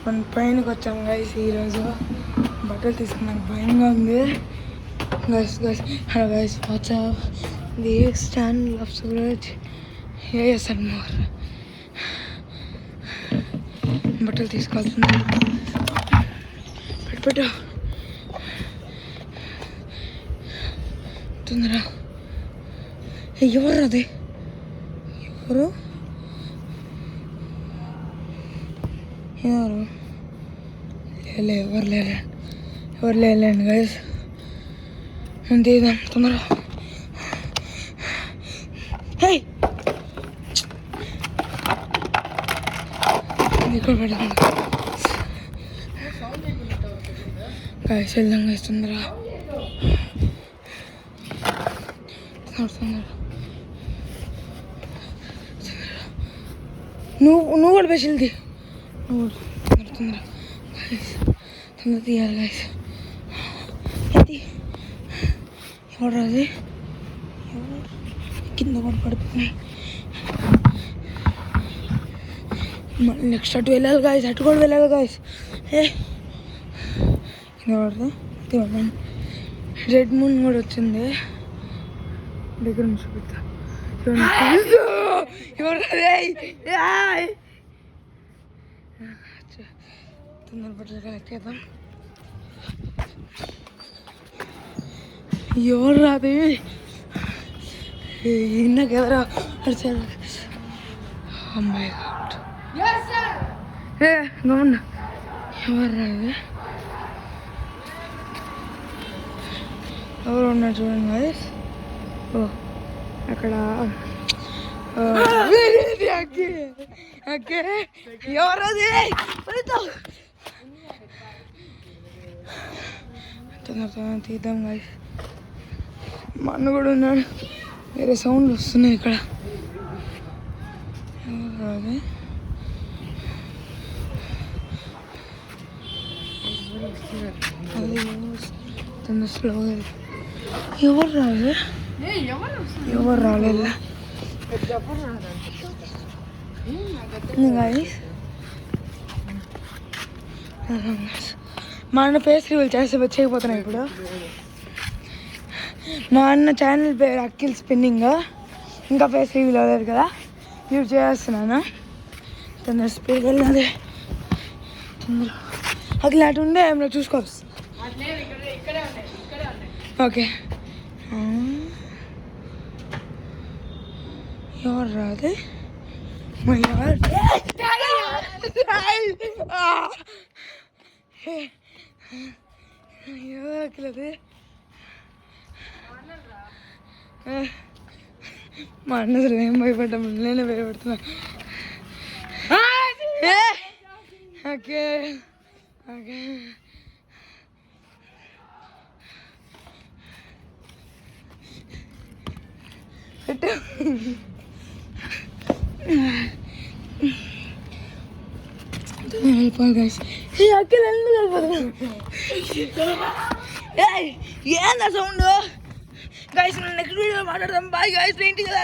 మన పైనకి వచ్చాం గైస్. ఈరోజు బట్టలు తీసుకున్నాక భయంగా ఉంది guys. Hello guys, WhatsApp the stand of Suraj ASN more. బట్టలు తీసుకోవాల్సింది. పెట్టు తొందరగా. ఎవరు అది? ఎవరు ఎవరు లేలేండి గైస్. మనం తీద్దాం తొందరగా. ఇక్కడ పెడదాం గైస్. వెళ్దాం గైస్ తొందరగా. నువ్వు కూడా బెసిల్ది. తొందర తీయాలి గైస్. ఎవరు అది? కింద కూడా పడుతున్నాయి. మళ్ళీ నెక్స్ట్ అటు వెళ్ళాలి గాయస్. అటు కూడా వెళ్ళాలి గాయస్. కింద పడుతుంది. రెడ్ మూన్ కూడా వచ్చింది. దగ్గర నుంచి చూపిస్తా. తొందర బట్టలు కలెక్ట్ చేద్దాం. ఎవరు రాదు ఇందాక ఎవరో అడిచారు. అమ్మాయి గమన్నా ఎవరు రాదు. ఎవరు ఉన్నారు చూడండి గాయస్. ఓ అక్కడ ఎవరది? తొందర తీద్దాం గాయస్. మా అన్న కూడా ఉన్నాడు. వేరే సౌండ్లు వస్తున్నాయి ఇక్కడ. అది తొందర స్లోగా. ఎవరు రాలే? ఎవరు రాలేదు గాయస్. మా అన్న ఫేస్ రివీల్ చేస్తే చేయకపోతున్నాయి ఇప్పుడు. మా అన్న ఛానల్ పేరు అఖిల్ స్పిన్నింగ్. ఇంకా ఫేస్ రివీల్ అవ్వలేదు కదా, యూజ్ చేస్తున్నాను. తొందర స్పీడ్ వెళ్ళాలి. తొందర అఖిల్ అటు ఉండే ఏమైనా చూసుకోవచ్చు. ఓకే. ఎవరు రాదు? ఎవరు అఖిలది? మా అన్న అసలు ఏం భయపడ్డా, నేనే భయపడుతున్నా. Okay okay. పెట్టు. వెళ్ళిపోవాలి గైస్. అక్కడ వెళ్ళిపోతున్నా. ఏందా సౌండ్ గైస్? నెక్స్ట్ వీడియో మాట్లాడదాం. Bye guys. ఏంటి కదా.